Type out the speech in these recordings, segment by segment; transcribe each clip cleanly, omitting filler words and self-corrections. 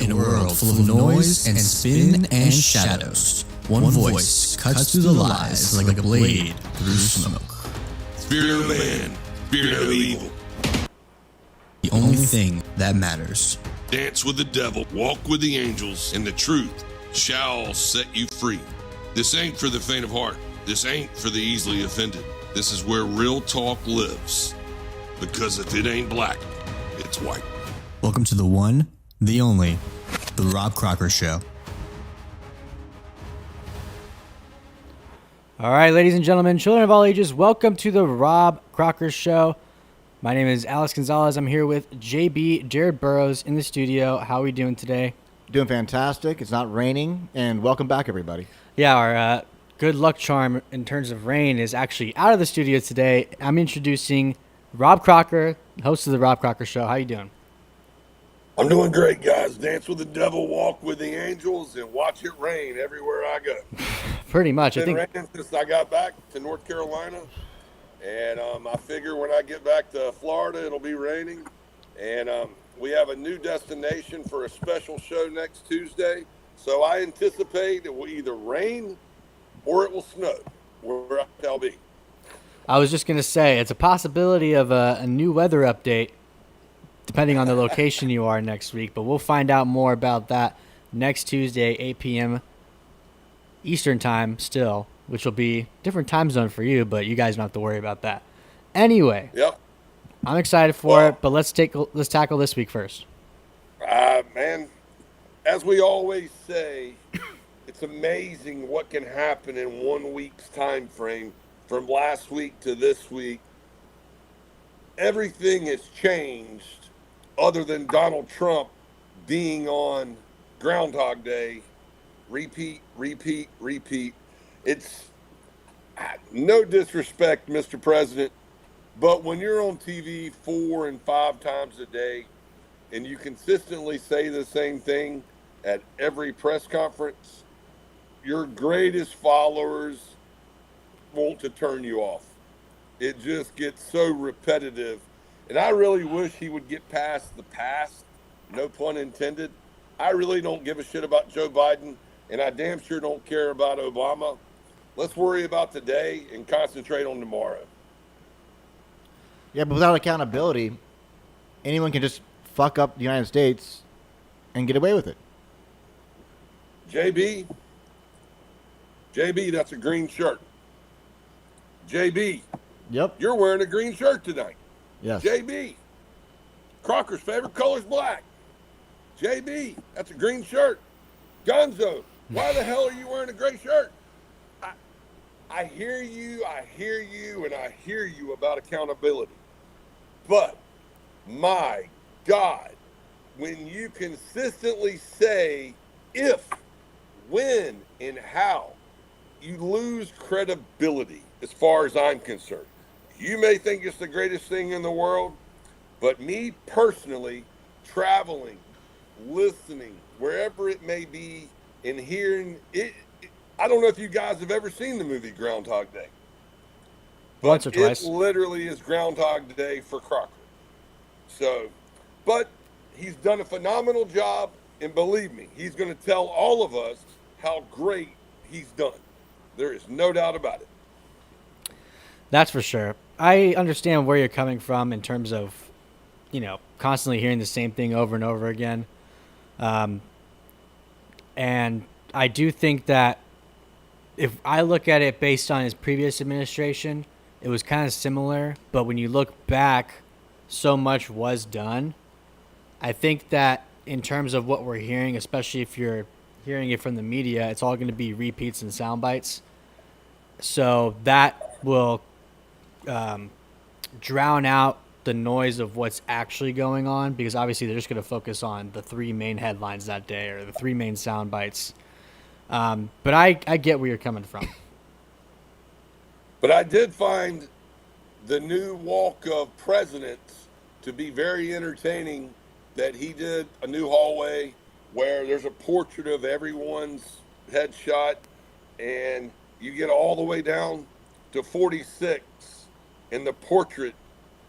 In a world full of noise and spin and shadows, one voice cuts through the lies like a blade through smoke. Fear no man, fear no evil. The only thing that matters. Dance with the devil, walk with the angels, and the truth shall set you free. This ain't for the faint of heart. This ain't for the easily offended. This is where real talk lives. Because if it ain't black, it's white. Welcome to the one, the only, the Robb Crocker Show. All right, ladies and gentlemen, children of all ages, welcome to the Robb Crocker Show. My name is Alex Gonzalez. I'm here with JB, Jared Burrows, in the studio. How are we doing today? Doing fantastic. It's not raining, and welcome back, everybody. Yeah, our good luck charm in terms of rain is actually out of the studio today. I'm introducing Robb Crocker, host of the Robb Crocker Show. How you doing? I'm doing great, guys. Dance with the devil, walk with the angels, and watch it rain everywhere I go. Pretty much. It's been raining since I got back to North Carolina, and I figure when I get back to Florida, it'll be raining. And we have a new destination for a special show next Tuesday, so I anticipate it will either rain or it will snow where I'll be. I was just going to say, it's a possibility of a new weather update depending on the location you are next week, but we'll find out more about that next Tuesday, 8 p.m. Eastern time still, which will be different time zone for you, but you guys don't have to worry about that. Anyway, Yep. I'm excited for it, but let's tackle this week first. Man, as we always say, it's amazing what can happen in 1 week's time frame from last week to this week. Everything has changed other than Donald Trump being on Groundhog Day. Repeat. It's no disrespect, Mr. President, but when you're on TV 4 and 5 times a day and you consistently say the same thing at every press conference, your greatest followers want to turn you off. It just gets so repetitive. And I really wish he would get past the past, no pun intended. I really don't give a shit about Joe Biden, and I damn sure don't care about Obama. Let's worry about today and concentrate on tomorrow. Yeah, but without accountability, anyone can just fuck up the United States and get away with it. JB, that's a green shirt. JB, Yep. you're wearing a green shirt tonight. Yes. JB, Crocker's favorite color is black. JB, that's a green shirt. Gonzo, why the hell are you wearing a gray shirt? I hear you, and I hear you about accountability. But, my God, when you consistently say if, when, and how, you lose credibility as far as I'm concerned. You may think it's the greatest thing in the world, but me personally, traveling, listening, wherever it may be, and hearing it, I don't know if you guys have ever seen the movie Groundhog Day. Once or twice. It literally is Groundhog Day for Crocker. So, but he's done a phenomenal job, and believe me, he's going to tell all of us how great he's done. There is no doubt about it. That's for sure. I understand where you're coming from in terms of, constantly hearing the same thing over and over again. And I do think that if I look at it based on his previous administration, it was kind of similar. But when you look back, so much was done. I think that in terms of what we're hearing, especially if you're hearing it from the media, it's all going to be repeats and sound bites. So that will drown out the noise of what's actually going on, because obviously they're just going to focus on the 3 main headlines that day or the 3 main sound bites. But I get where you're coming from. But I did find the new walk of presidents to be very entertaining, that he did a new hallway where there's a portrait of everyone's headshot, and you get all the way down to 46, and the portrait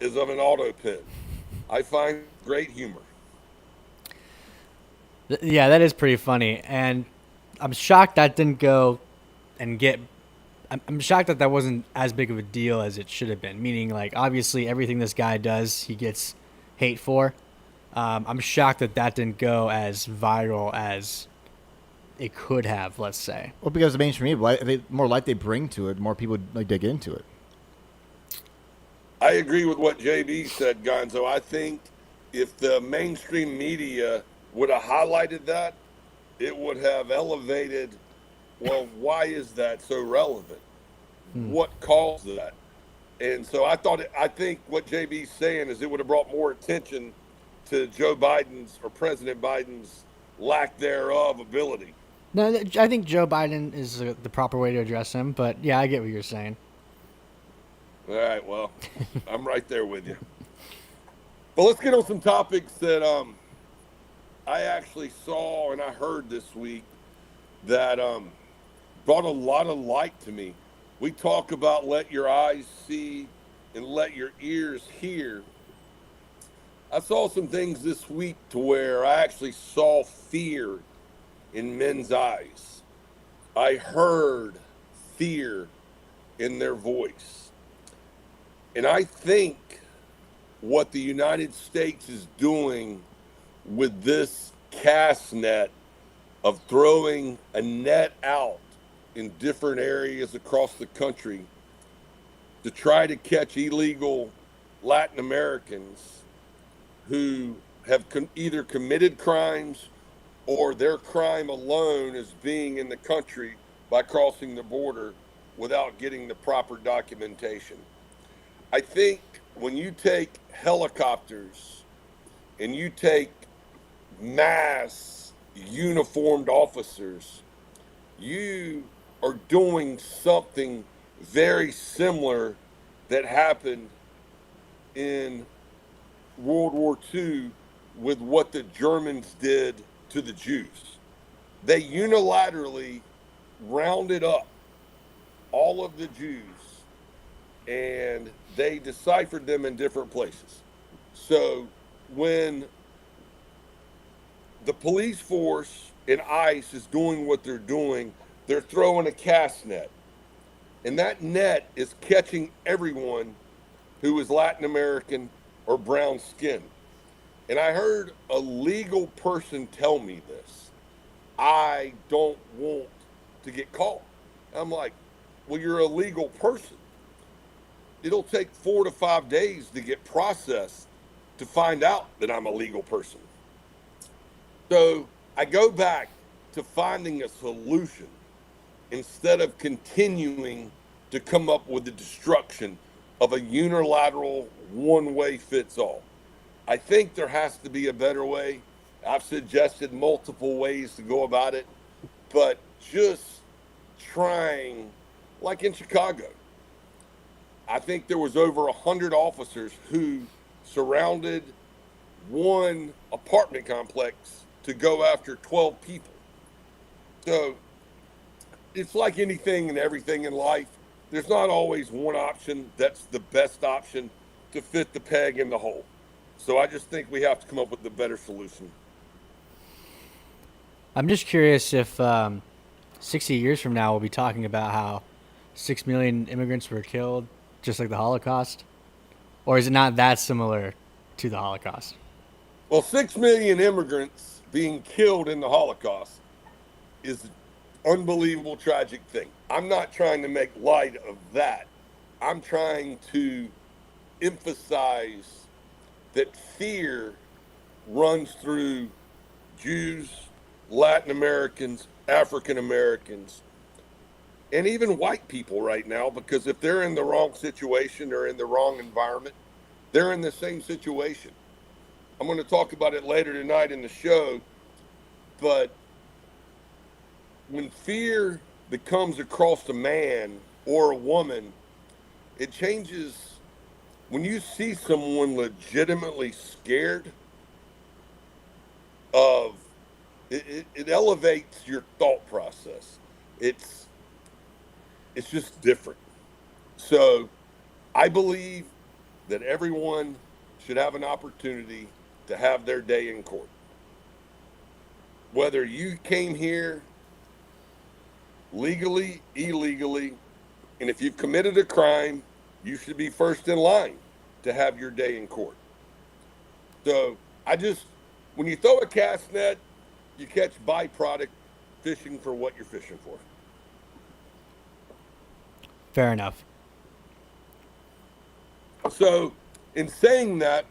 is of an auto pen. I find great humor. Yeah, that is pretty funny, and I'm shocked that didn't go and get. I'm shocked that that wasn't as big of a deal as it should have been. Meaning, like, obviously, everything this guy does, he gets hate for. I'm shocked that that didn't go as viral as it could have. Let's say. Well, because the mainstream media, the more light they bring to it, more people like dig into it. I agree with what JB said, Gonzo. I think if the mainstream media would have highlighted that, it would have elevated, well, why is that so relevant? What caused that? And so I think what JB's saying is it would have brought more attention to Joe Biden's or President Biden's lack thereof ability. No, I think Joe Biden is the proper way to address him. But yeah, I get what you're saying. All right, well, I'm right there with you. But let's get on some topics that I actually saw and I heard this week that brought a lot of light to me. We talk about let your eyes see and let your ears hear. I saw some things this week to where I actually saw fear in men's eyes. I heard fear in their voice. And I think what the United States is doing with this cast net of throwing a net out in different areas across the country to try to catch illegal Latin Americans who have either committed crimes or their crime alone is being in the country by crossing the border without getting the proper documentation. I think when you take helicopters and you take mass uniformed officers, you are doing something very similar that happened in World War II with what the Germans did to the Jews. They unilaterally rounded up all of the Jews and they deciphered them in different places. So when the police force and ICE is doing what they're doing, they're throwing a cast net. And that net is catching everyone who is Latin American or brown skin. And I heard a legal person tell me this. I don't want to get caught. I'm like, well, you're a legal person. It'll take 4 to 5 days to get processed to find out that I'm a legal person. So I go back to finding a solution instead of continuing to come up with the destruction of a unilateral one-way fits all. I think there has to be a better way. I've suggested multiple ways to go about it, but just trying, like in Chicago, I think there was over 100 officers who surrounded one apartment complex to go after 12 people. So it's like anything and everything in life. There's not always one option that's the best option to fit the peg in the hole. So I just think we have to come up with a better solution. I'm just curious if 60 years from now we'll be talking about how 6 million immigrants were killed, just like the Holocaust, or is it not that similar to the Holocaust? Well, 6 million immigrants being killed in the Holocaust is an unbelievable, tragic thing. I'm not trying to make light of that. I'm trying to emphasize that fear runs through Jews, Latin Americans, African Americans, and even white people right now, because if they're in the wrong situation or in the wrong environment, they're in the same situation. I'm going to talk about it later tonight in the show, but when fear becomes across a man or a woman, it changes. When you see someone legitimately scared of, it elevates your thought process. It's just different. So I believe that everyone should have an opportunity to have their day in court. whether you came here legally, illegally, and if you've committed a crime, you should be first in line to have your day in court. So when you throw a cast net, you catch byproduct fishing for what you're fishing for. Fair enough. So, in saying that,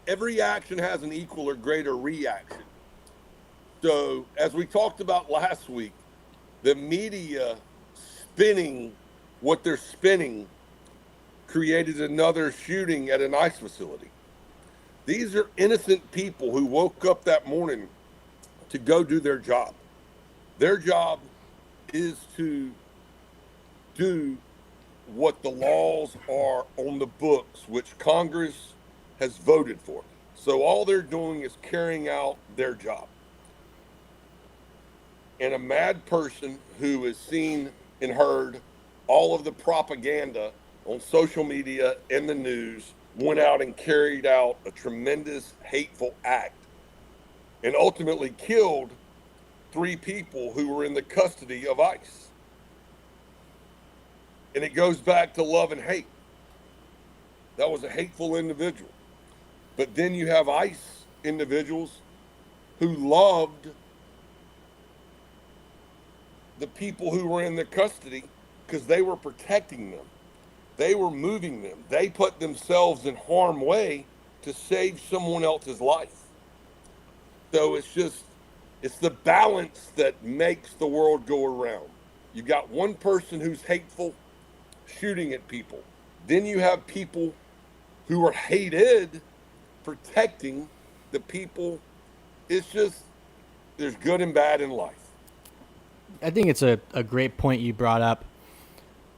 every action has an equal or greater reaction. So, as we talked about last week, the media spinning what they're spinning created another shooting at an ICE facility. These are innocent people who woke up that morning to go do their job. Their job is to do what the laws are on the books, which Congress has voted for. So all they're doing is carrying out their job. And a mad person who has seen and heard all of the propaganda on social media and the news went out and carried out a tremendous hateful act and ultimately killed 3 people who were in the custody of ICE. And it goes back to love and hate. That was a hateful individual. But then you have ICE individuals who loved the people who were in their custody because they were protecting them. They were moving them. They put themselves in harm's way to save someone else's life. So it's the balance that makes the world go around. You got one person who's hateful, shooting at people. Then you have people who are hated, protecting the people. It's just, there's good and bad in life. I think it's a great point you brought up,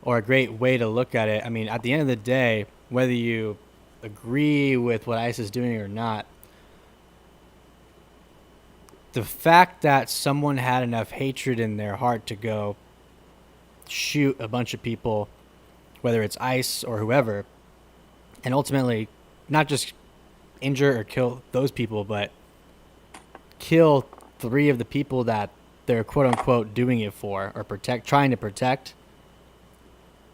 or a great way to look at it. I mean, at the end of the day, whether you agree with what ICE is doing or not, the fact that someone had enough hatred in their heart to go shoot a bunch of people, whether it's ICE or whoever, and ultimately not just injure or kill those people, but kill 3 of the people that they're quote unquote doing it for or trying to protect,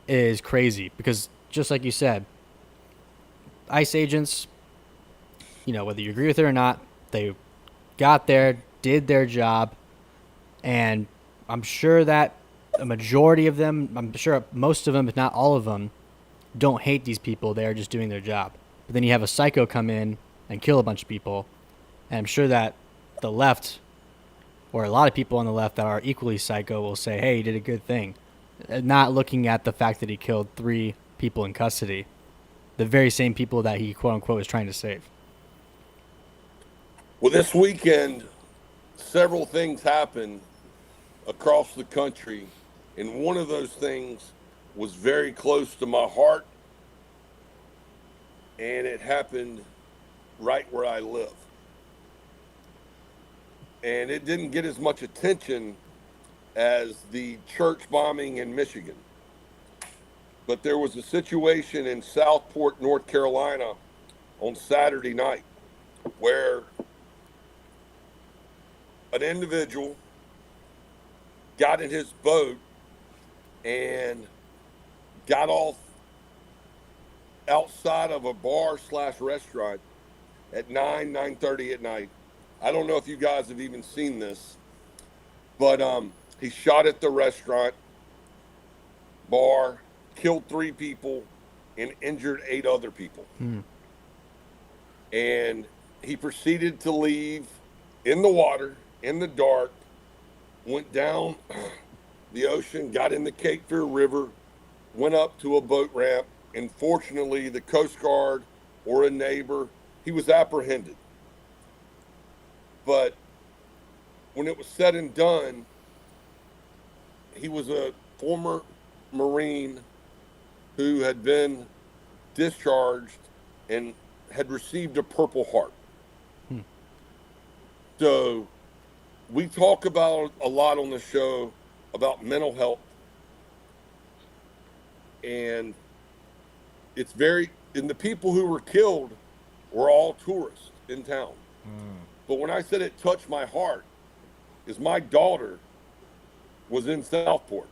is crazy. Because just like you said, ICE agents, whether you agree with it or not, they got there, did their job, and I'm sure that a majority of them, I'm sure most of them, if not all of them, don't hate these people. They are just doing their job. But then you have a psycho come in and kill a bunch of people, and I'm sure that the left, or a lot of people on the left that are equally psycho, will say, hey, he did a good thing, not looking at the fact that he killed 3 people in custody, the very same people that he quote unquote was trying to save. Well, this weekend, several things happened across the country, and one of those things was very close to my heart, and it happened right where I live. And it didn't get as much attention as the church bombing in Michigan. But there was a situation in Southport, North Carolina on Saturday night where an individual got in his boat and got off outside of a bar/restaurant at 9:30 at night. I don't know if you guys have even seen this, but he shot at the restaurant bar, killed 3 people, and injured 8 other people. And he proceeded to leave in the water, in the dark, went down the ocean, got in the Cape Fear River, went up to a boat ramp, and fortunately the Coast Guard or a neighbor, he was apprehended. But when it was said and done, he was a former Marine who had been discharged and had received a Purple Heart. So we talk about a lot on the show about mental health, and and the people who were killed were all tourists in town. But when I said it touched my heart, is my daughter was in Southport.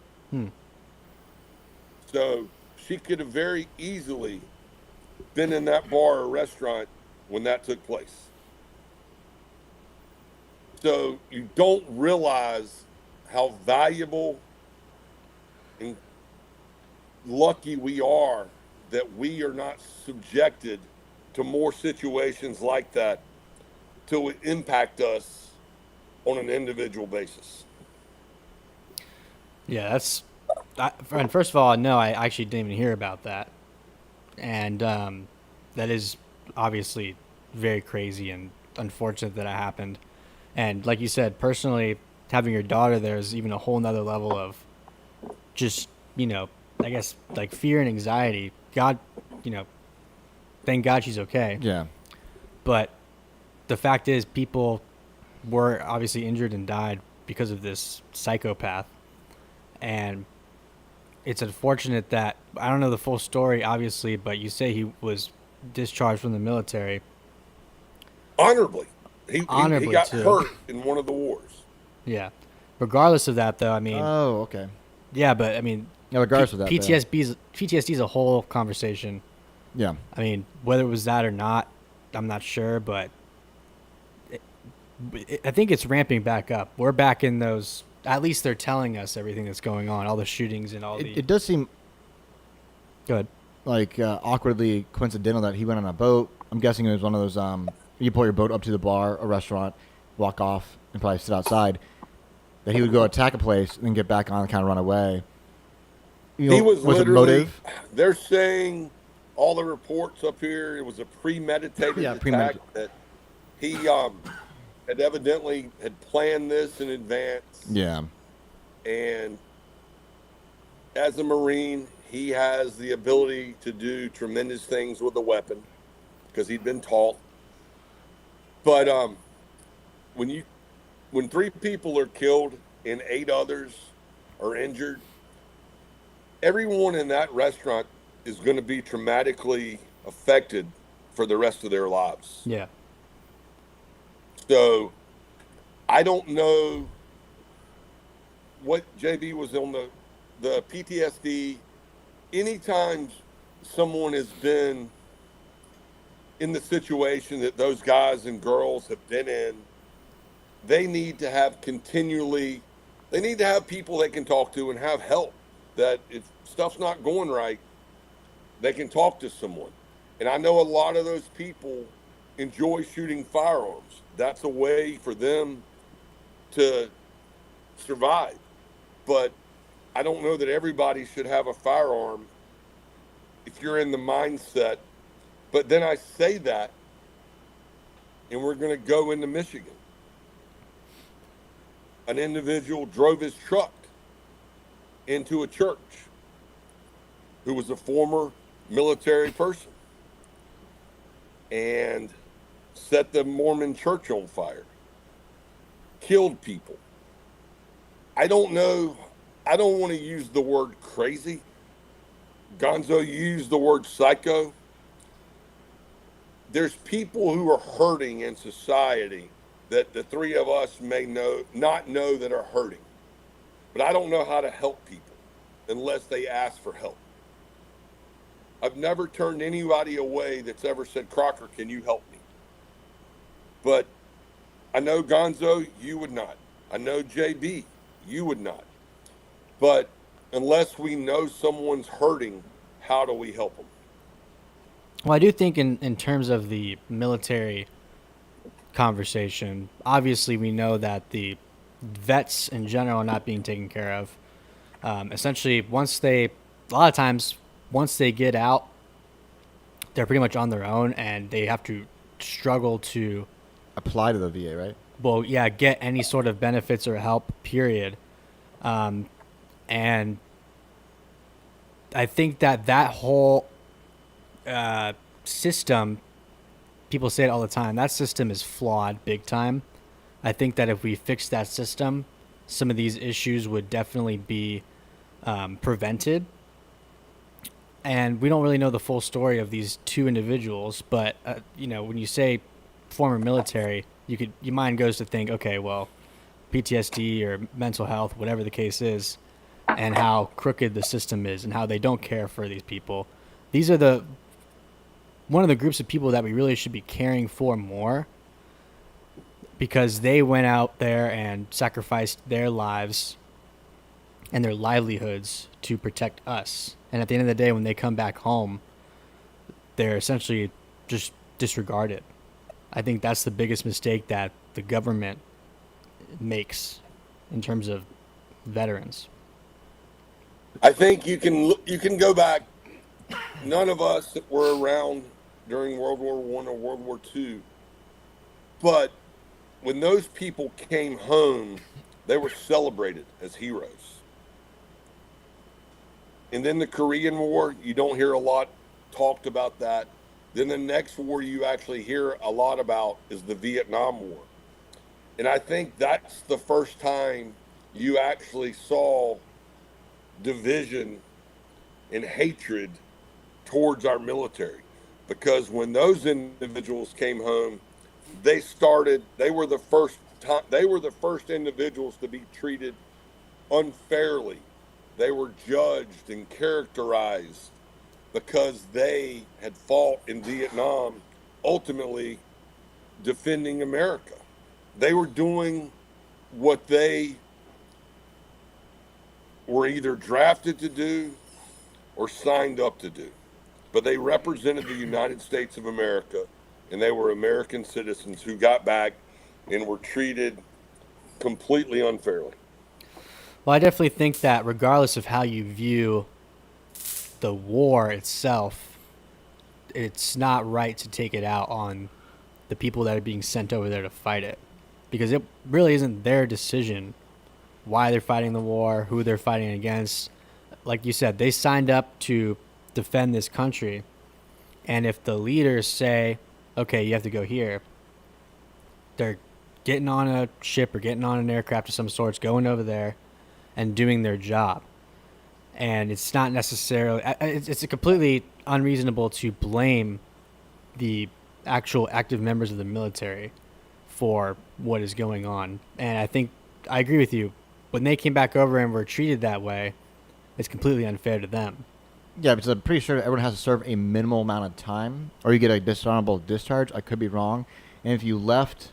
So she could have very easily been in that bar or restaurant when that took place. So you don't realize how valuable and lucky we are that we are not subjected to more situations like that to impact us on an individual basis. Yeah, and first of all, no, I actually didn't even hear about that. And that is obviously very crazy and unfortunate that it happened. And like you said, personally, having your daughter there is even a whole nother level of just, I guess like fear and anxiety. God, thank God she's okay. Yeah. But the fact is, people were obviously injured and died because of this psychopath. And it's unfortunate that, I don't know the full story, obviously, but you say he was discharged from the military. Honorably. He got too. hurt in one of the wars. Yeah. Regardless of that, though, I mean, Oh, okay. yeah, but I mean, Yeah, regardless of that. PTSD is a whole conversation. Yeah. I mean, whether it was that or not, I'm not sure, but I think it's ramping back up. We're back in those. At least they're telling us everything that's going on, all the shootings and all the. It does seem Good. like awkwardly coincidental that he went on a boat. I'm guessing it was one of those. You pull your boat up to the bar, a restaurant, walk off, and probably sit outside. That he would go attack a place and then get back on and kind of run away. He was it literally. motive? They're saying all the reports up here. It was a premeditated attack that he had evidently had planned this in advance. Yeah. And as a Marine, he has the ability to do tremendous things with a weapon because he'd been taught. But when 3 people are killed and 8 others are injured, everyone in that restaurant is going to be traumatically affected for the rest of their lives. Yeah. So I don't know what JB was on the PTSD. Anytime someone has been in the situation that those guys and girls have been in, they need to have people they can talk to and have help, that if stuff's not going right, they can talk to someone. And I know a lot of those people enjoy shooting firearms. That's a way for them to survive. But I don't know that everybody should have a firearm if you're in the mindset. But then I say that, and we're going to go into Michigan. An individual drove his truck into a church who was a former military person and set the Mormon church on fire, killed people. I don't know. I don't want to use the word crazy. Gonzo used the word psycho. There's people who are hurting in society that the 3 of us may not know that are hurting. But I don't know how to help people unless they ask for help. I've never turned anybody away that's ever said, Crocker, can you help me? But I know Gonzo, you would not. I know JB, you would not. But unless we know someone's hurting, how do we help them? Well, I do think in terms of the military conversation, obviously we know that the vets in general are not being taken care of. Essentially, a lot of times, once they get out, they're pretty much on their own, and they have to struggle to Apply to the VA, right? well, yeah, get any sort of benefits or help, period. And I think that whole system, people say it all the time, that system is flawed big time. I think that if we fix that system, some of these issues would definitely be prevented. And we don't really know the full story of these 2 individuals, but when you say former military, your mind goes to think, okay, well, PTSD or mental health, whatever the case is, and how crooked the system is and how they don't care for these people. These are one of the groups of people that we really should be caring for more, because they went out there and sacrificed their lives and their livelihoods to protect us. And at the end of the day, when they come back home, they're essentially just disregarded. I think that's the biggest mistake that the government makes in terms of veterans. I think you can go back. None of us that were around during World War I or World War II, but when those people came home, they were celebrated as heroes. And then the Korean War, you don't hear a lot talked about that. Then the next war you actually hear a lot about is the Vietnam War. And I think that's the first time you actually saw division and hatred towards our military. Because when those individuals came home, they were the first individuals to be treated unfairly. They were judged and characterized because they had fought in Vietnam, ultimately defending America. They were doing what they were either drafted to do or signed up to do. But they represented the United States of America, and they were American citizens who got back and were treated completely unfairly. Well, I definitely think that regardless of how you view the war itself, it's not right to take it out on the people that are being sent over there to fight it, because it really isn't their decision why they're fighting the war, who they're fighting against. Like you said, they signed up to defend this country, and if the leaders say, okay, you have to go here, they're getting on a ship or getting on an aircraft of some sorts, going over there and doing their job. And it's not necessarily, it's completely unreasonable to blame the actual active members of the military for what is going on. And I think I agree with you. When they came back over and were treated that way, it's completely unfair to them. Yeah, because I'm pretty sure everyone has to serve a minimal amount of time, or you get a dishonorable discharge. I could be wrong. And if you left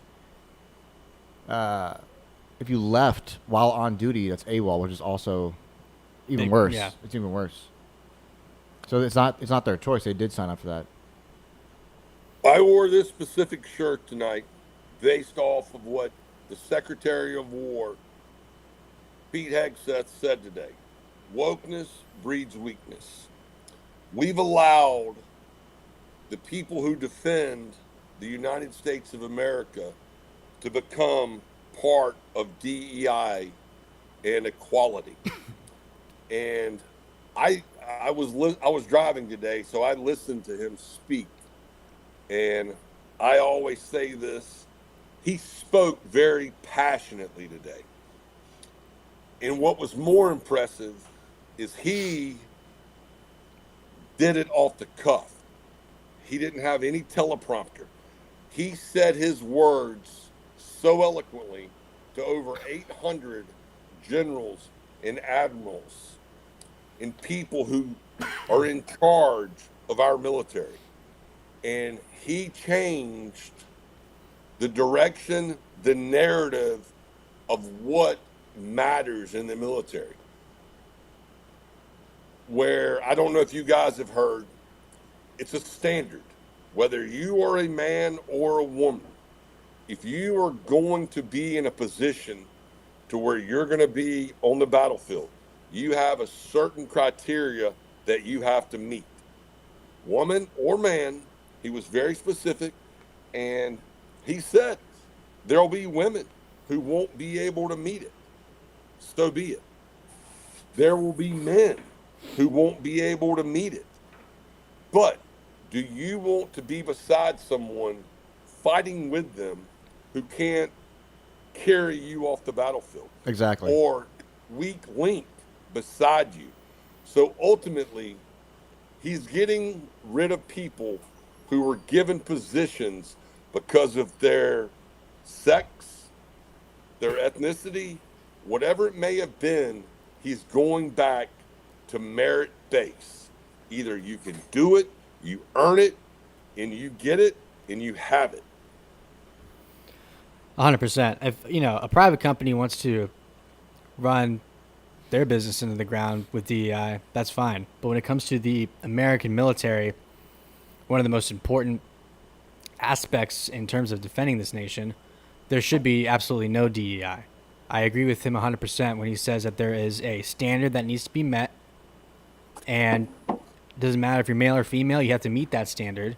while on duty, that's AWOL, which is also even worse. Yeah. It's even worse. So it's not their choice. They did sign up for that. I wore this specific shirt tonight based off of what the Secretary of War, Pete Hegseth, said today. Wokeness breeds weakness. We've allowed the people who defend the United States of America to become part of DEI and equality. And I was driving today, so I listened to him speak. And I always say this, he spoke very passionately today. And what was more impressive is he did it off the cuff. He didn't have any teleprompter. He said his words so eloquently to over 800 generals and admirals and people who are in charge of our military. And he changed the direction, the narrative of what matters in the military. Where, I don't know if you guys have heard, it's a standard. Whether you are a man or a woman, if you are going to be in a position to where you're going to be on the battlefield, you have a certain criteria that you have to meet. Woman or man, he was very specific, and he said there'll be women who won't be able to meet it. So be it. There will be men who won't be able to meet it. But do you want to be beside someone fighting with them who can't carry you off the battlefield? Exactly. Or weak link beside you? So ultimately, he's getting rid of people who were given positions because of their sex, their ethnicity, whatever it may have been, he's going back to merit base. Either you can do it, you earn it, and you get it, and you have it. 100%. If a private company wants to run their business into the ground with DEI, that's fine. But when it comes to the American military, one of the most important aspects in terms of defending this nation, there should be absolutely no DEI. I agree with him 100% when he says that there is a standard that needs to be met, and it doesn't matter if you're male or female, you have to meet that standard,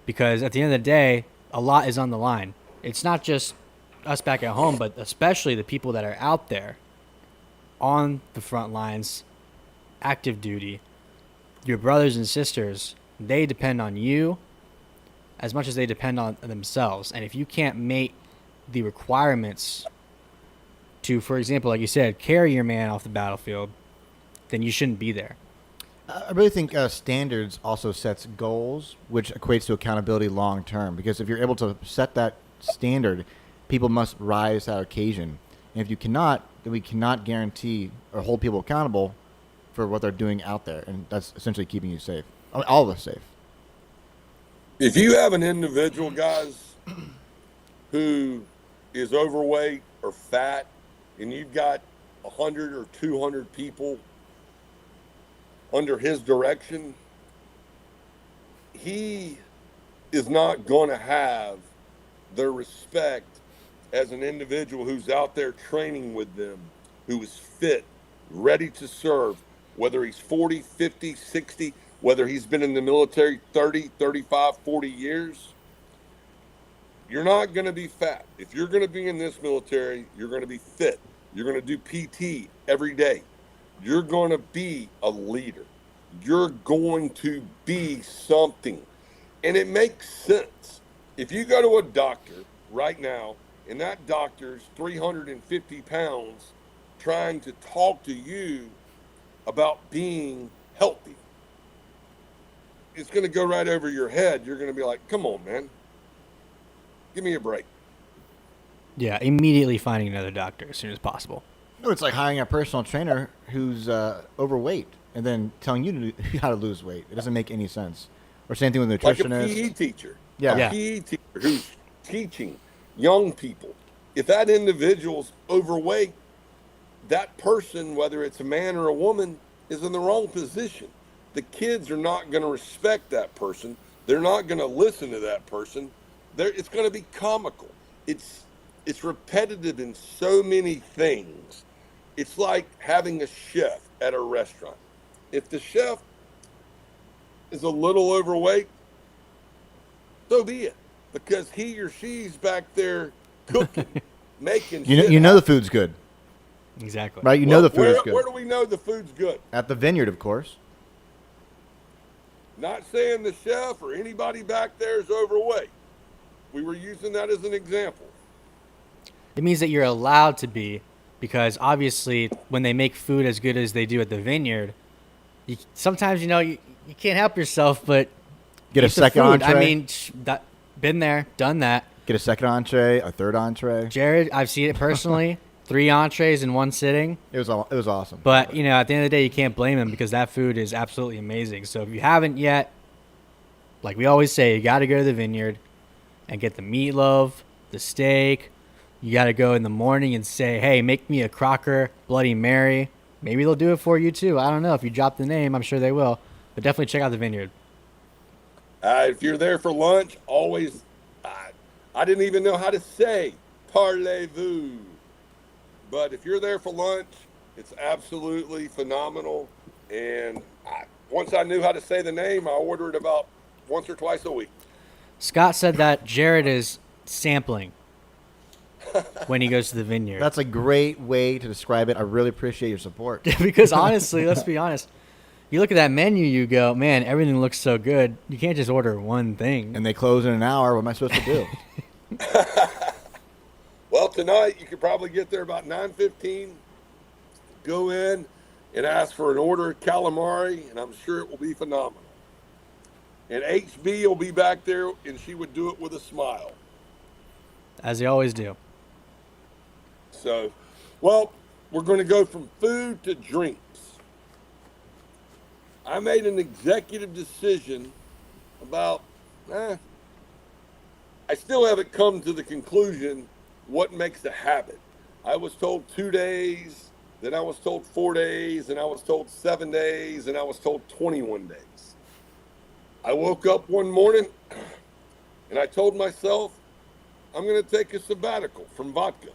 because at the end of the day, a lot is on the line. It's not just us back at home, but especially the people that are out there on the front lines, active duty. Your brothers and sisters, they depend on you as much as they depend on themselves. And if you can't meet the requirements to, for example, like you said, carry your man off the battlefield, then you shouldn't be there. I really think standards also sets goals, which equates to accountability long term. Because if you're able to set that standard, people must rise to that occasion. And if you cannot, then we cannot guarantee or hold people accountable for what they're doing out there. And that's essentially keeping you safe. I mean, all of us safe. If you have an individual, guys, who is overweight or fat, and you've got 100 or 200 people under his direction, he is not going to have the respect as an individual who's out there training with them, who is fit, ready to serve, whether he's 40, 50, 60, whether he's been in the military 30, 35, 40 years. You're not going to be fat. If you're going to be in this military, you're going to be fit. You're going to do PT every day. You're going to be a leader. You're going to be something. And it makes sense. If you go to a doctor right now, and that doctor's 350 pounds trying to talk to you about being healthy, it's going to go right over your head. You're going to be like, come on, man. Give me a break. Yeah, immediately finding another doctor as soon as possible. No, it's like hiring a personal trainer who's overweight and then telling you how to lose weight. It doesn't make any sense. Or same thing with nutritionists. Like a PE teacher. Yeah. A PE teacher who's teaching young people. If that individual's overweight, that person, whether it's a man or a woman, is in the wrong position. The kids are not going to respect that person. They're not going to listen to that person. It's going to be comical. It's repetitive in so many things. It's like having a chef at a restaurant. If the chef is a little overweight, so be it, because he or she's back there cooking, making. You know the food's good, Exactly. right? You know the food is good. Where do we know the food's good? At the vineyard, of course. Not saying the chef or anybody back there is overweight. We were using that as an example. It means that you're allowed to be, because obviously when they make food as good as they do at the vineyard, sometimes you can't help yourself but Get a eat the second food. entree. I mean, been there, done that. Get a second entree, a third entree. Jared, I've seen it personally. 3 entrees in one sitting. It was awesome. But, at the end of the day, you can't blame him, because that food is absolutely amazing. So if you haven't yet, like we always say, you got to go to the vineyard and get the meatloaf, the steak. You got to go in the morning and say, hey, make me a Crocker Bloody Mary. Maybe they'll do it for you too. I don't know. If you drop the name, I'm sure they will. But definitely check out the vineyard. If you're there for lunch, always, I didn't even know how to say parlez-vous. But if you're there for lunch, it's absolutely phenomenal. And once I knew how to say the name, I ordered about once or twice a week. Scott said that Jared is sampling when he goes to the vineyard. That's a great way to describe it. I really appreciate your support. Because honestly, let's be honest. You look at that menu, you go, man, everything looks so good. You can't just order one thing. And they close in an hour. What am I supposed to do? Well, tonight you could probably get there about 9:15. Go in and ask for an order of calamari, and I'm sure it will be phenomenal. And HB will be back there, and she would do it with a smile. As they always do. So, well, we're going to go from food to drinks. I made an executive decision about, I still haven't come to the conclusion what makes a habit. I was told 2 days, then I was told 4 days, and I was told 7 days, and I was told 21 days. I woke up one morning and I told myself, I'm going to take a sabbatical from vodka.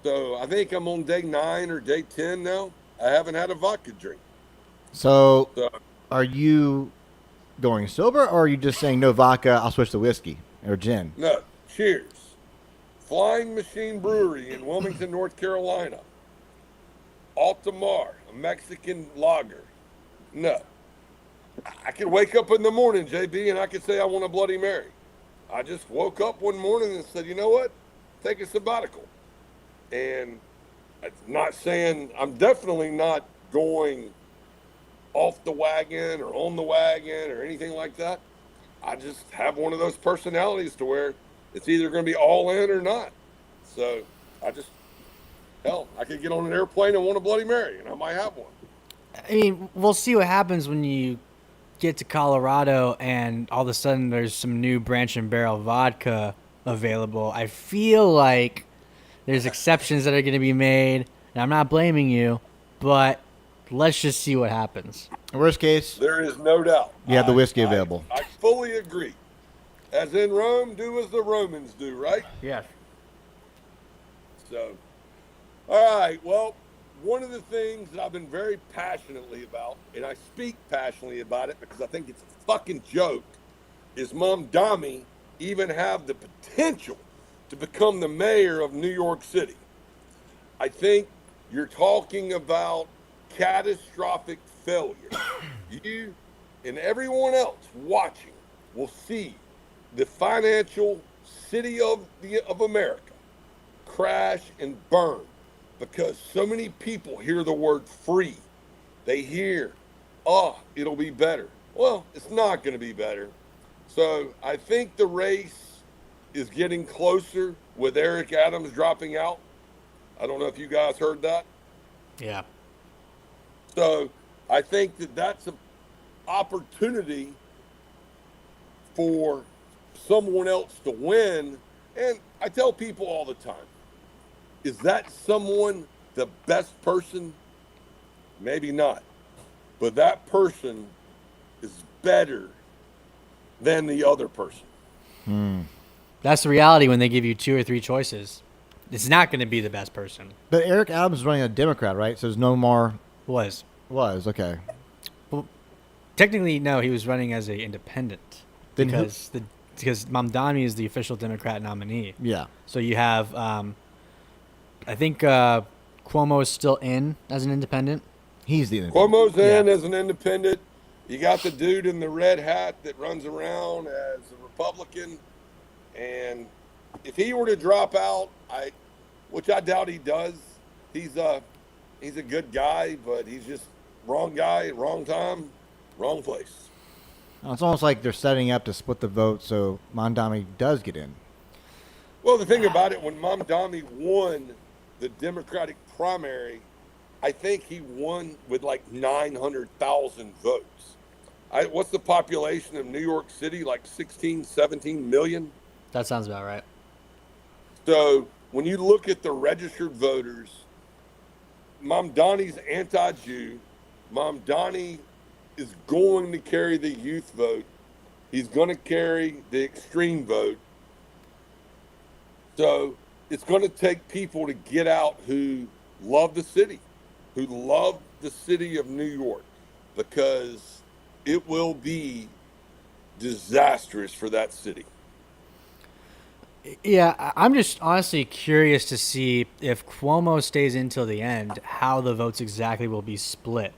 So I think I'm on day 9 or day 10 now. I haven't had a vodka drink. So, are you going sober, or are you just saying no vodka, I'll switch to whiskey or gin? No, cheers. Flying Machine Brewery in Wilmington, North Carolina. Altamar, a Mexican lager. No. I could wake up in the morning, JB, and I could say I want a Bloody Mary. I just woke up one morning and said, you know what? Take a sabbatical. And I'm not saying, I'm definitely not going off the wagon or on the wagon or anything like that. I just have one of those personalities to where it's either going to be all in or not. So I could get on an airplane and want a Bloody Mary, and I might have one. I mean, we'll see what happens when you get to Colorado and all of a sudden there's some new Branch and Barrel vodka available. I feel like there's exceptions that are going to be made, and I'm not blaming you, but let's just see what happens. Worst case, There is no doubt. you have the whiskey available. I fully agree. As in Rome, do as the Romans do, right? Yes. So, all right. Well, one of the things that I've been very passionately about, and I speak passionately about it because I think it's a fucking joke, is Mom Dami even have the potential to become the mayor of New York City. I think you're talking about catastrophic failure. You and everyone else watching will see the financial city of America crash and burn because so many people hear the word free. They hear, it'll be better. Well, it's not going to be better. So I think the race is getting closer with Eric Adams dropping out. I don't know if you guys heard that. Yeah. So I think that that's an opportunity for someone else to win. And I tell people all the time, is that someone the best person? Maybe not. But that person is better than the other person. That's the reality when they give you 2 or 3 choices. It's not going to be the best person. But Eric Adams is running a Democrat, right? So there's no more. Was Okay. technically no, he was running as a independent Then who- because Mamdani is the official Democrat nominee. Yeah. So you have, I think Cuomo is still in as an independent. He's the independent. Cuomo's in Yeah. as an independent. You got the dude in the red hat that runs around as a Republican. And if he were to drop out, which I doubt he does, he's a good guy, but he's just wrong guy, wrong time, wrong place. It's almost like they're setting up to split the vote so Mondami does get in. Well, the thing about it, when Mamdani won the Democratic primary, I think he won with like 900,000 votes. What's the population of New York City? Like 16, 17 million? That sounds about right. So when you look at the registered voters, Mamdani's anti-Jew. Mamdani is going to carry the youth vote. He's going to carry the extreme vote. So it's going to take people to get out who love the city, who love the city of New York, because it will be disastrous for that city. Yeah, I'm just honestly curious to see if Cuomo stays in till the end, how the votes exactly will be split.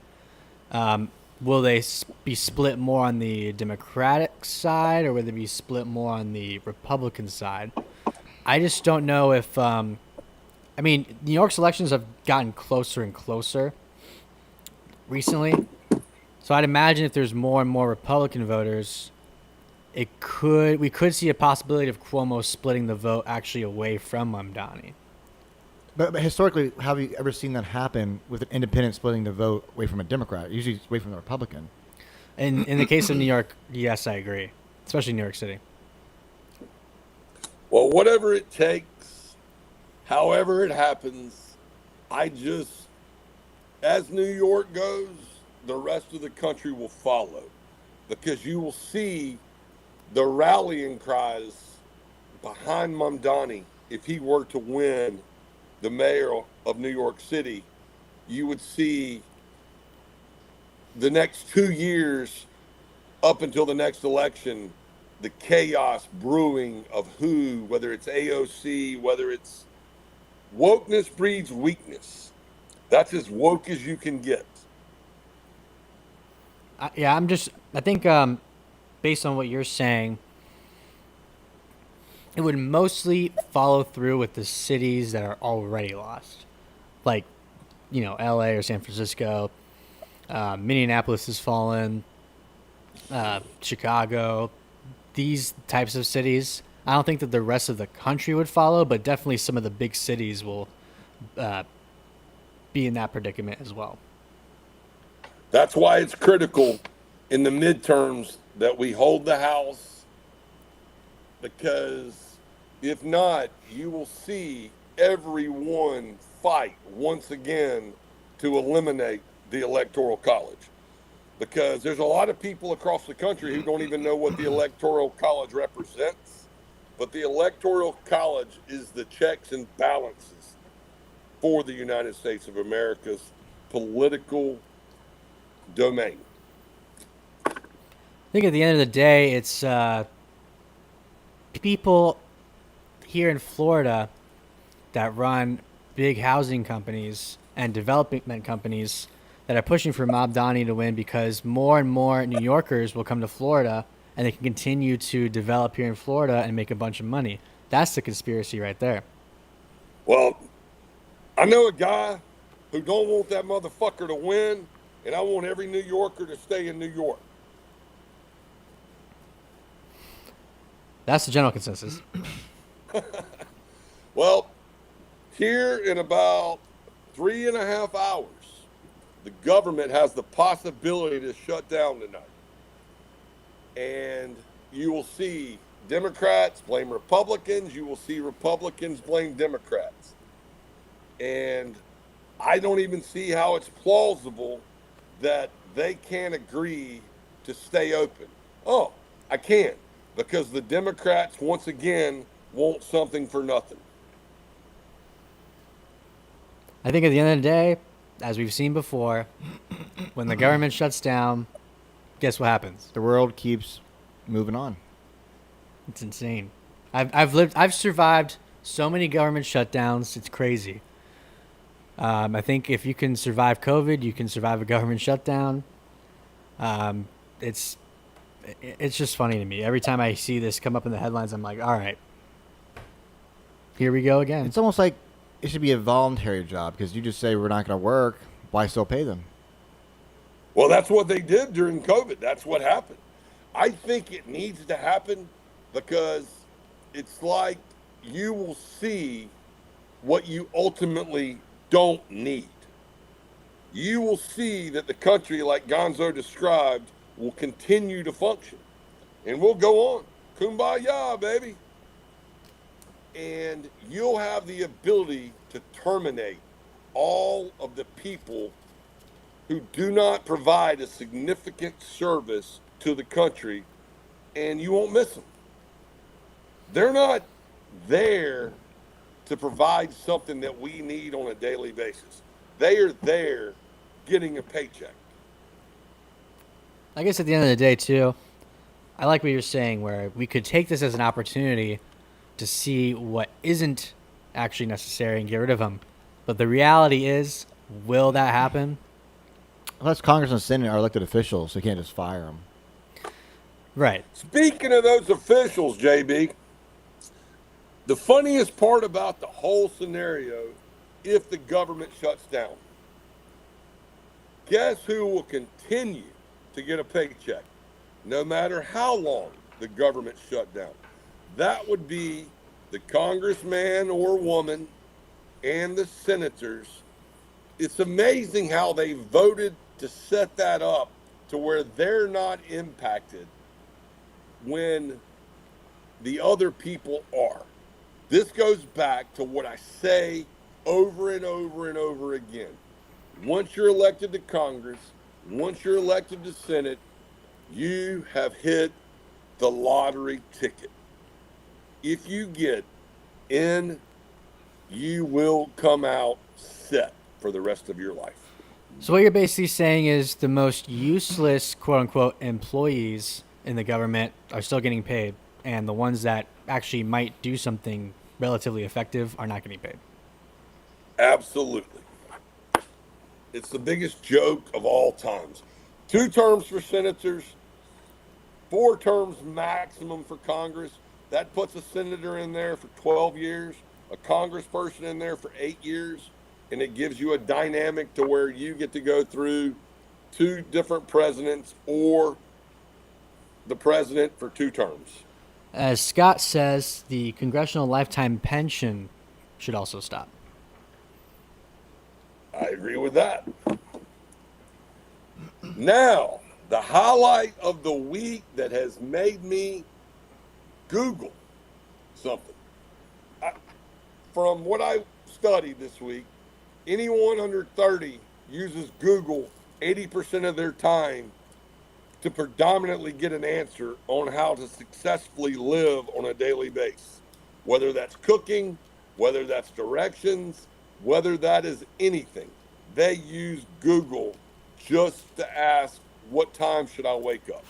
Will they be split more on the Democratic side, or will they be split more on the Republican side? I just don't know if. I mean, New York's elections have gotten closer and closer recently, so I'd imagine if there's more and more Republican voters, we could see a possibility of Cuomo splitting the vote actually away from Mamdani. But historically, have you ever seen that happen with an independent splitting the vote away from a Democrat? Usually it's away from the Republican. In the case of New York, yes, I agree, especially New York City. Well, whatever it takes, however it happens, as New York goes, the rest of the country will follow, because you will see the rallying cries behind Mamdani. If he were to win the mayor of New York City, you would see the next 2 years up until the next election, the chaos brewing of whether it's AOC, whether it's wokeness breeds weakness. That's as woke as you can get. I think based on what you're saying, it would mostly follow through with the cities that are already lost. Like, LA or San Francisco. Minneapolis has fallen. Chicago. These types of cities. I don't think that the rest of the country would follow, but definitely some of the big cities will be in that predicament as well. That's why it's critical in the midterms that we hold the House, because if not, you will see everyone fight once again to eliminate the Electoral College. Because there's a lot of people across the country who don't even know what the Electoral College represents. But the Electoral College is the checks and balances for the United States of America's political domain. I think at the end of the day, it's people here in Florida that run big housing companies and development companies that are pushing for Mamdani to win, because more and more New Yorkers will come to Florida and they can continue to develop here in Florida and make a bunch of money. That's the conspiracy right there. Well, I know a guy who don't want that motherfucker to win, and I want every New Yorker to stay in New York. That's the general consensus. Well, here in about 3.5 hours, the government has the possibility to shut down tonight. And you will see Democrats blame Republicans. You will see Republicans blame Democrats. And I don't even see how it's plausible that they can't agree to stay open. Oh, I can, because the Democrats, once again, want something for nothing. I think at the end of the day, as we've seen before, when the government shuts down, guess what happens? The world keeps moving on. It's insane. I've survived so many government shutdowns. It's crazy. I think if you can survive COVID, you can survive a government shutdown. It's just funny to me. Every time I see this come up in the headlines, I'm like, all right, here we go again. It's almost like it should be a voluntary job, because you just say we're not going to work. Why still pay them? Well, that's what they did during COVID. That's what happened. I think it needs to happen, because it's like you will see what you ultimately don't need. You will see that the country, like Gonzo described, will continue to function. And we'll go on. Kumbaya, baby. And you'll have the ability to terminate all of the people who do not provide a significant service to the country, and you won't miss them. They're not there to provide something that we need on a daily basis. They are there getting a paycheck. I guess at the end of the day, too, I like what you're saying, where we could take this as an opportunity to see what isn't actually necessary and get rid of them. But the reality is, will that happen? Well, that's Congress and Senate are elected officials, so you can't just fire them. Right. Speaking of those officials, JB, the funniest part about the whole scenario, if the government shuts down, guess who will continue to get a paycheck, no matter how long the government shut down. That would be the congressman or woman and the senators. It's amazing how they voted to set that up to where they're not impacted when the other people are. This goes back to what I say over and over and over again. Once you're elected to Congress, once you're elected to Senate, you have hit the lottery ticket. If you get in, you will come out set for the rest of your life. So what you're basically saying is the most useless, quote unquote, employees in the government are still getting paid, and the ones that actually might do something relatively effective are not getting paid. Absolutely. It's the biggest joke of all times. 2 terms for senators, 4 terms maximum for Congress. That puts a senator in there for 12 years, a congressperson in there for 8 years, and it gives you a dynamic to where you get to go through 2 different presidents or the president for 2 terms. As Scott says, the congressional lifetime pension should also stop. I agree with that. Now, the highlight of the week that has made me Google something. From what I studied this week, anyone under 30 uses Google 80% of their time to predominantly get an answer on how to successfully live on a daily basis. Whether that's cooking, whether that's directions, whether that is anything. They use Google just to ask, what time should I wake up?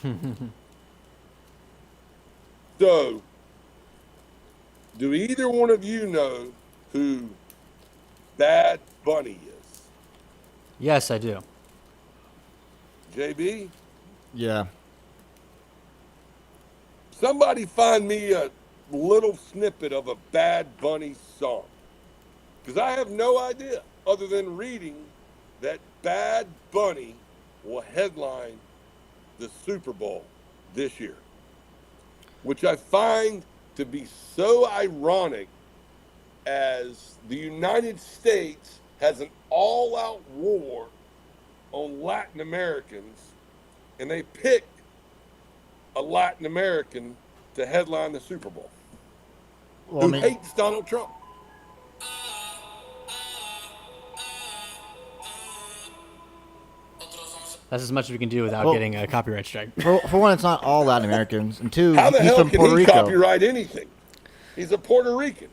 So, do either one of you know who Bad Bunny is? Yes, I do. JB? Yeah. Somebody find me a little snippet of a Bad Bunny song. Because I have no idea, other than reading that Bad Bunny will headline the Super Bowl this year. Which I find to be so ironic, as the United States has an all-out war on Latin Americans, and they pick a Latin American to headline the Super Bowl, who hates Donald Trump. That's as much as we can do without getting a copyright strike. For one, it's not all Latin Americans, and 2, How the he's hell from can Puerto he Rico. copyright anything? He's a Puerto Rican.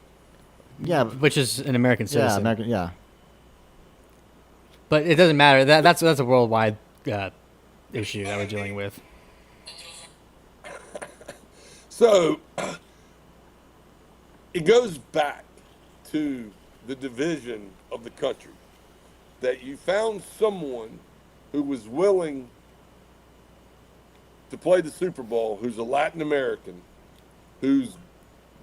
Yeah, Which is an American citizen. yeah, American, yeah. But it doesn't matter. That's a worldwide issue that we're dealing with. So it goes back to the division of the country, that you found someone who was willing to play the Super Bowl, who's a Latin American, who's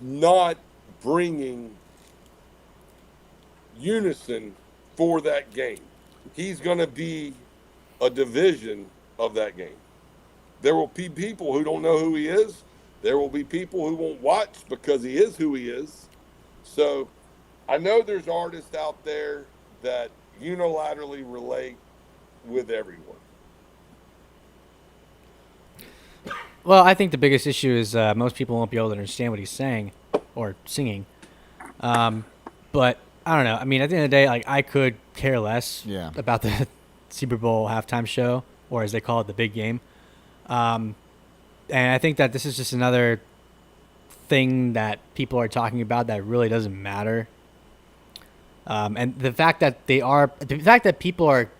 not bringing unison for that game. He's going to be a division of that game. There will be people who don't know who he is. There will be people who won't watch because he is who he is. So I know there's artists out there that unilaterally relate with everyone. Well, I think the biggest issue is most people won't be able to understand what he's saying or singing. But I don't know. I mean, at the end of the day, like, I could care less about the Super Bowl halftime show, or as they call it, the big game. And I think that this is just another thing that people are talking about that really doesn't matter. And the fact that people are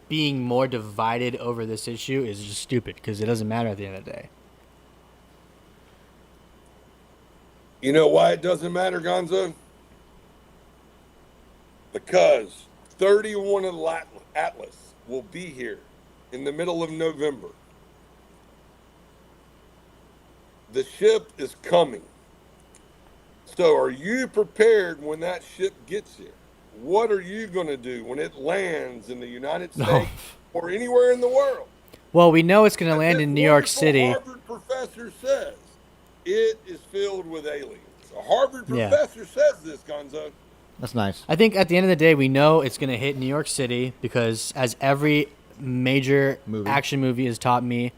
being more divided over this issue is just stupid, because it doesn't matter at the end of the day. You know why it doesn't matter, Gonzo? Because 31 Atlas will be here in the middle of November. The ship is coming. So are you prepared when that ship gets here? What are you going to do when it lands in the United States or anywhere in the world? Well, we know it's going to land in New York City. Harvard professor says it is filled with aliens. A Harvard Yeah. professor says this, Gonzo. That's nice. I think at the end of the day, we know it's going to hit New York City because, as every major action movie has taught me,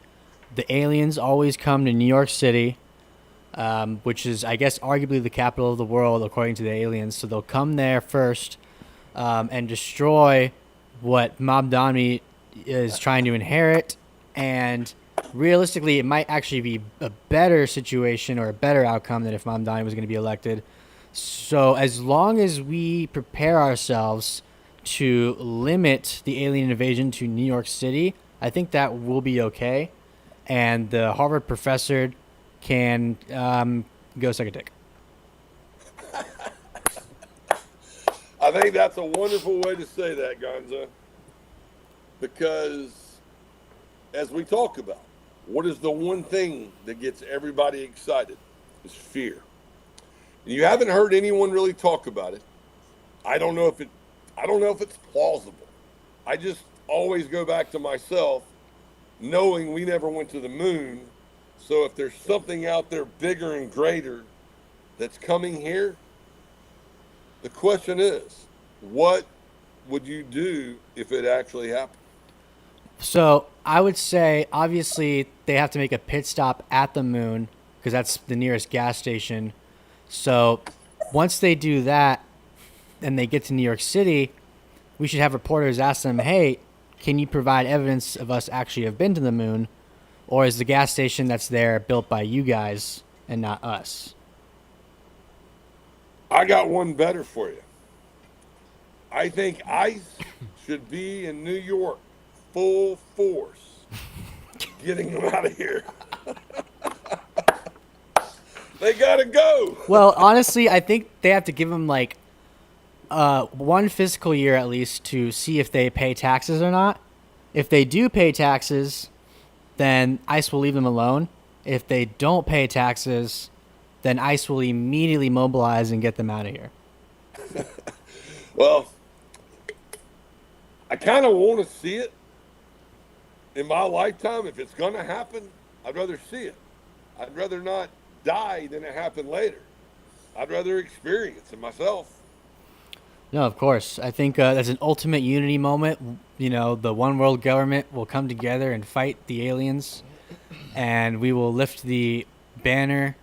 the aliens always come to New York City, which is, I guess, arguably the capital of the world, according to the aliens. So they'll come there first and destroy what Mamdani is trying to inherit. And realistically, it might actually be a better situation or a better outcome than if Mamdani was going to be elected. So as long as we prepare ourselves to limit the alien invasion to New York City, I think that will be okay. And the Harvard professor can go suck a dick. I think that's a wonderful way to say that, Gonzo. Because as we talk about, what is the one thing that gets everybody excited? Is fear. And you haven't heard anyone really talk about it. I don't know if it's plausible. I just always go back to myself, knowing we never went to the moon. So if there's something out there bigger and greater that's coming here, the question is, what would you do if it actually happened? So I would say, obviously, they have to make a pit stop at the moon because that's the nearest gas station. So once they do that and they get to New York City, we should have reporters ask them, hey, can you provide evidence of us actually have been to the moon? Or is the gas station that's there built by you guys and not us? I got one better for you. I think ICE should be in New York full force getting them out of here. They gotta go. Well, honestly, I think they have to give them like one fiscal year at least to see if they pay taxes or not. If they do pay taxes, then ICE will leave them alone. If they don't pay taxes, then ICE will immediately mobilize and get them out of here. Well, I kind of want to see it in my lifetime. If it's going to happen, I'd rather see it. I'd rather not die than it happen later. I'd rather experience it myself. No, of course. I think that's an ultimate unity moment. You know, the one world government will come together and fight the aliens, and we will lift the banner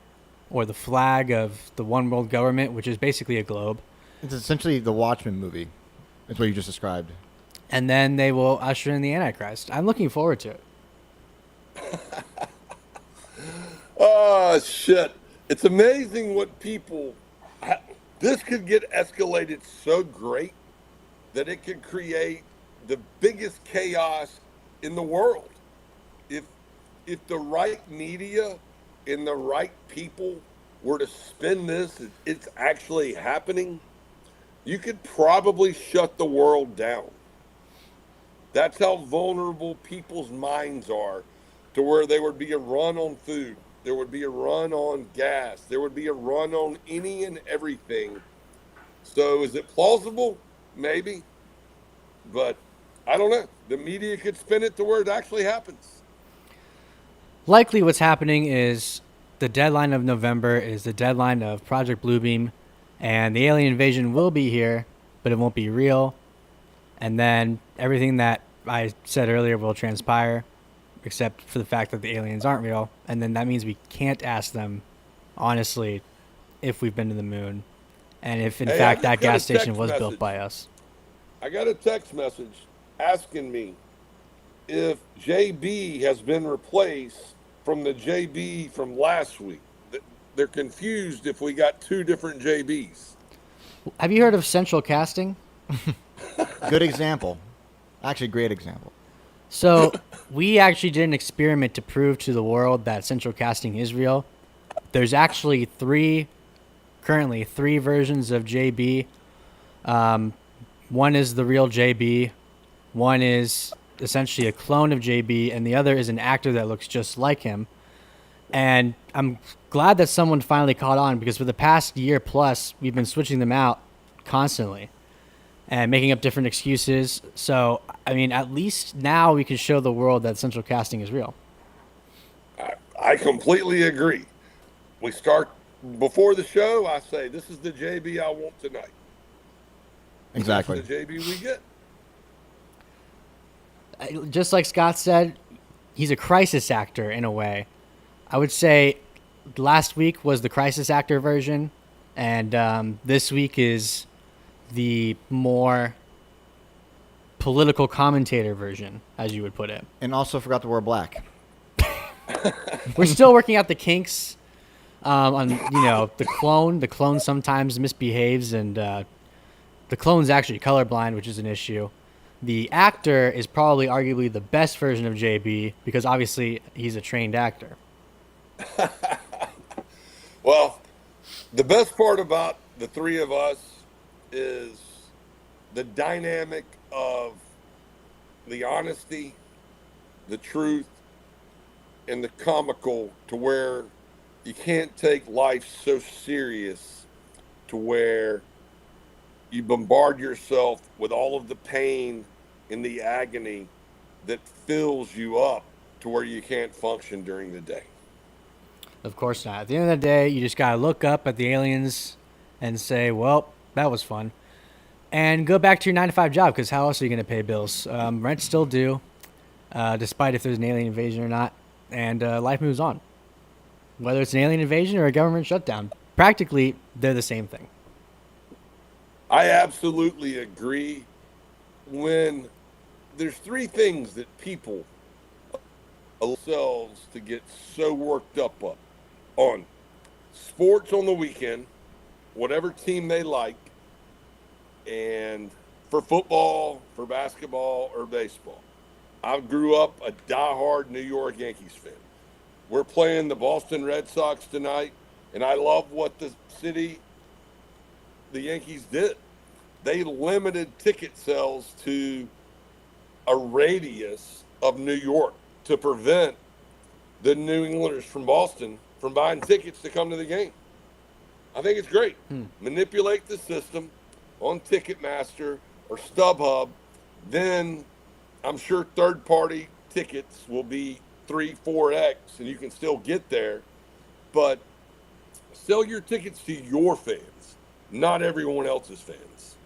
or the flag of the one world government, which is basically a globe. It's essentially the Watchmen movie. That's what you just described. And then they will usher in the Antichrist. I'm looking forward to it. Oh, shit. It's amazing what people... This could get escalated so great that it could create the biggest chaos in the world. If the right media and the right people were to spin this, it's actually happening, you could probably shut the world down. That's how vulnerable people's minds are, to where there would be a run on food. There would be a run on gas. There would be a run on any and everything. So is it plausible? Maybe. But I don't know. The media could spin it to where it actually happens. Likely what's happening is the deadline of November is the deadline of Project Bluebeam, and the alien invasion will be here, but it won't be real. And then everything that I said earlier will transpire, except for the fact that the aliens aren't real. And then that means we can't ask them, honestly, if we've been to the moon. And if, in fact, that gas station was built by us. I got a text message asking me if JB has been replaced from the JB from last week. They're confused if we got two different JBs. Have you heard of central casting? Good example. Actually, great example. So we actually did an experiment to prove to the world that central casting is real. There's actually currently three versions of JB. One is the real JB. One is essentially a clone of JB, and the other is an actor that looks just like him. And I'm glad that someone finally caught on, because for the past year plus, we've been switching them out constantly and making up different excuses. So, I mean, at least now we can show the world that central casting is real. I completely agree. We start before the show. I say, this is the JB I want tonight. Exactly. That's the JB we get. Just like Scott said, he's a crisis actor in a way. I would say last week was the crisis actor version, and this week is the more political commentator version, as you would put it. And also forgot to wear black. We're still working out the kinks on the clone. The clone sometimes misbehaves, and the clone's actually colorblind, which is an issue. The actor is probably arguably the best version of JB because obviously he's a trained actor. Well, the best part about the three of us is the dynamic of the honesty, the truth, and the comical, to where you can't take life so serious to where you bombard yourself with all of the pain and the agony that fills you up to where you can't function during the day. Of course not. At the end of the day, you just got to look up at the aliens and say, well, that was fun. And go back to your 9-to-5 job, because how else are you going to pay bills? Rent's still due, despite if there's an alien invasion or not. And life moves on. Whether it's an alien invasion or a government shutdown, practically, they're the same thing. I absolutely agree. When there's three things that people themselves to get so worked up on: sports on the weekend, whatever team they like, and for football, for basketball, or baseball. I grew up a diehard New York Yankees fan. We're playing the Boston Red Sox tonight, and I love what the Yankees did. They limited ticket sales to a radius of New York to prevent the New Englanders from Boston from buying tickets to come to the game. I think it's great. Manipulate the system on Ticketmaster or StubHub. Then I'm sure third-party tickets will be 3-4x, and you can still get there. But sell your tickets to your fans, not everyone else's fans.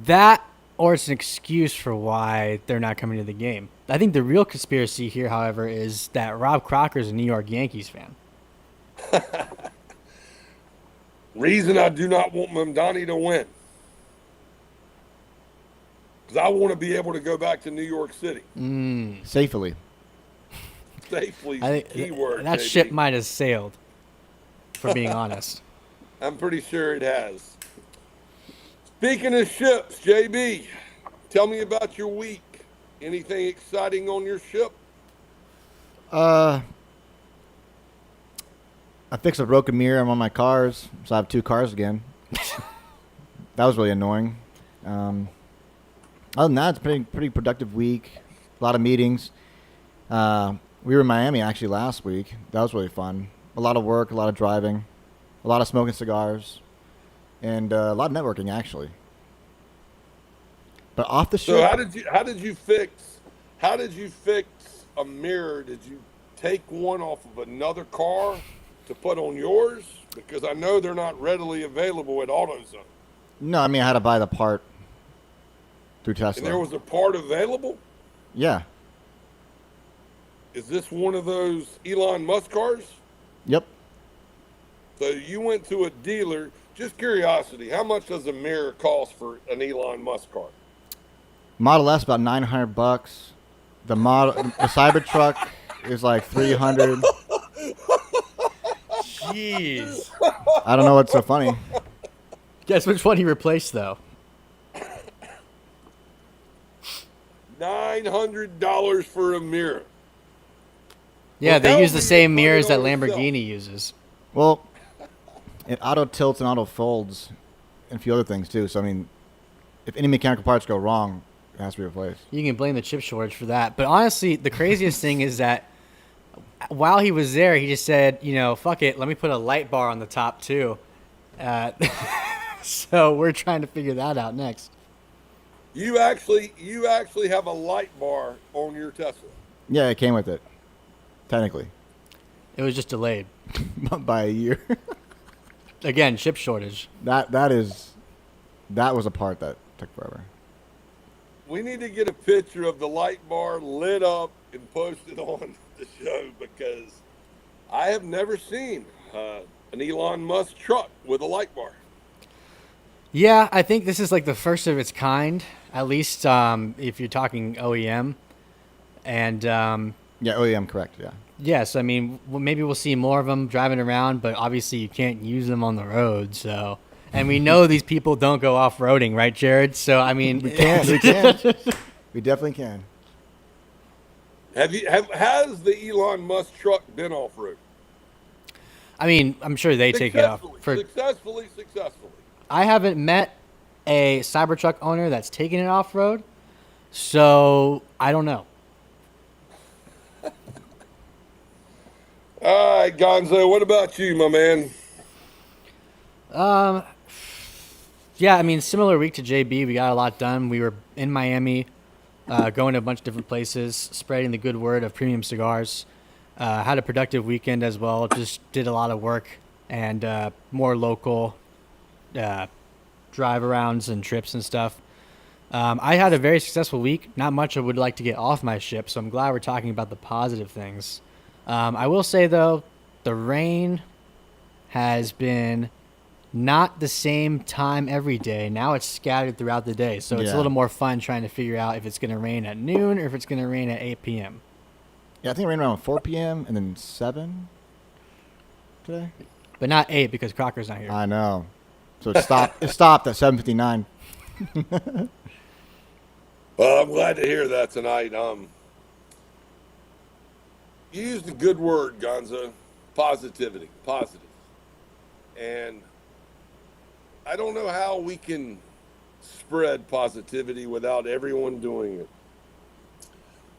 That, or it's an excuse for why they're not coming to the game. I think the real conspiracy here, however, is that Robb Crocker is a New York Yankees fan. Reason I do not want Mamdani to win, because I want to be able to go back to New York City. Safely. Safely, I think keyword. that baby. ship might have sailed, for being honest. I'm pretty sure it has. Speaking of ships, JB, tell me about your week. Anything exciting on your ship? I fixed a broken mirror on one of my cars, so I have 2 cars again. That was really annoying. Other than that, it's a pretty productive week. A lot of meetings. We were in Miami actually last week. That was really fun. A lot of work, a lot of driving, a lot of smoking cigars, and a lot of networking actually. But off the So ship, how did you fix a mirror? Did you take one off of another car to put on yours? Because I know they're not readily available at AutoZone. no, I mean I had to buy the part through Tesla. And there was a part available? Yeah. Is this one of those Elon Musk cars? Yep. So you went to a dealer. Just curiosity, how much does a mirror cost for an Elon Musk car? Model S about $900. The Cybertruck is like $300. Jeez. I don't know what's so funny. Guess which one he replaced, though? $900 for a mirror. Yeah, Well, they tell use the me same to put mirrors it that on Lamborghini uses. Well, it auto tilts and auto folds and a few other things too. So I mean, if any mechanical parts go wrong, it has to be replaced. You can blame the chip shortage for that. But honestly, the craziest thing is that while he was there, he just said, fuck it, let me put a light bar on the top too. So we're trying to figure that out next. You actually have a light bar on your Tesla. Yeah, it came with it. Technically. It was just delayed. by a year. Again, chip shortage. That was a part that took forever. We need to get a picture of the light bar lit up and posted on the show because I have never seen an Elon Musk truck with a light bar. Yeah, I think this is like the first of its kind, at least if you're talking OEM. And Yeah, OEM, correct, yeah. yes, I mean, maybe we'll see more of them driving around, but obviously you can't use them on the road. So, and we know these people don't go off-roading, right, Jared? So, I mean, We can. We definitely can. Has the Elon Musk truck been off road? I mean, I'm sure they take it off. Successfully. I haven't met a Cybertruck owner that's taken it off-road, so I don't know. All right, Gonzo, what about you, my man? Yeah, I mean, similar week to JB. We got a lot done. We were in Miami, going to a bunch of different places, spreading the good word of premium cigars. Had a productive weekend as well. Just did a lot of work and more local drive arounds and trips and stuff. I had a very successful week. Not much I would like to get off my ship, so I'm glad we're talking about the positive things. I will say, though, the rain has been not the same time every day. Now it's scattered throughout the day, so it's a Yeah. little more fun trying to figure out if it's going to rain at noon or if it's going to rain at 8 p.m. Yeah, I think it rained around 4 p.m. and then 7 today. But not 8 because Crocker's not here. I know. So it stopped. It stopped at 7:59. Well, I'm glad to hear that tonight. You used a good word, Gonzo. Positivity. Positive. And I don't know how we can spread positivity without everyone doing it.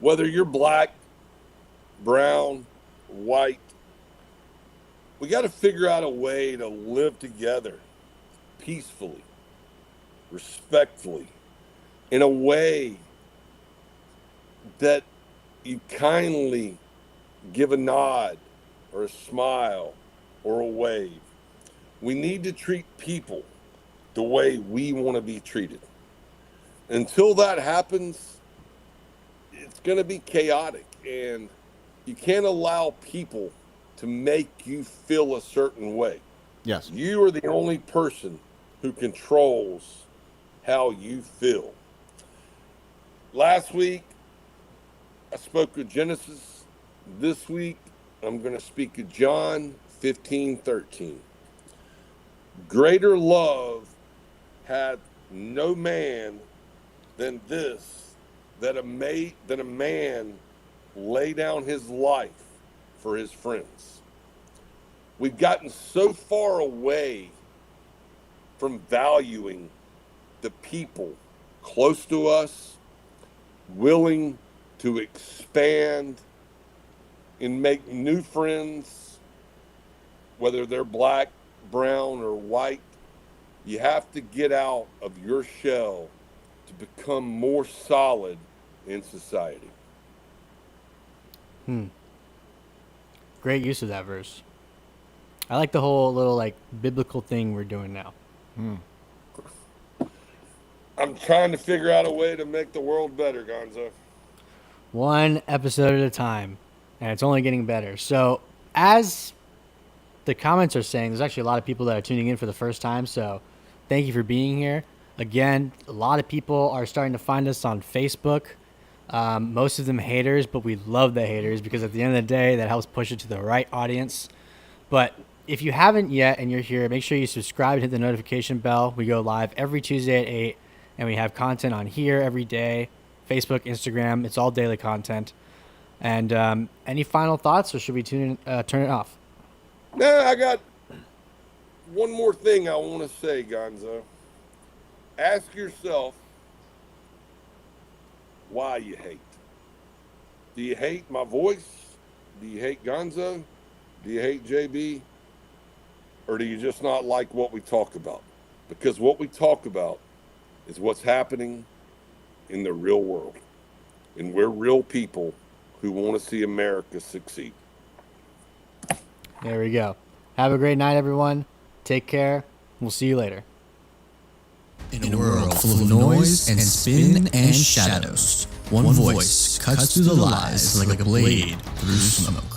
Whether you're black, brown, white, we got to figure out a way to live together peacefully, respectfully, in a way that you kindly give a nod or a smile or a wave. We need to treat people the way we want to be treated. Until that happens, it's going to be chaotic, and you can't allow people to make you feel a certain way. Yes. You are the only person who controls how you feel. Last week, I spoke of Genesis. This week, I'm going to speak of John 15:13. Greater love hath no man than this, that a man lay down his life for his friends. We've gotten so far away from valuing the people close to us, willing to expand and make new friends, whether they're black, brown, or white. You have to get out of your shell to become more solid in society. Great use of that verse. I like the whole little like biblical thing we're doing now. I'm trying to figure out a way to make the world better, Gonzo. One episode at a time, and it's only getting better. So, as the comments are saying, there's actually a lot of people that are tuning in for the first time, so thank you for being here. Again, a lot of people are starting to find us on Facebook. Most of them haters, but we love the haters because at the end of the day, that helps push it to the right audience. But if you haven't yet and you're here, make sure you subscribe and hit the notification bell. We go live every Tuesday at 8, and we have content on here every day. Facebook, Instagram, it's all daily content. And any final thoughts, or should we turn it off? No, I got one more thing I want to say, Gonzo. Ask yourself why you hate. Do you hate my voice? Do you hate Gonzo? Do you hate JB? Or do you just not like what we talk about? Because what we talk about is what's happening in the real world. And we're real people who want to see America succeed. There we go. Have a great night, everyone. Take care. We'll see you later. In a world full of noise and spin and shadows, one voice cuts through the lies like a blade through smoke.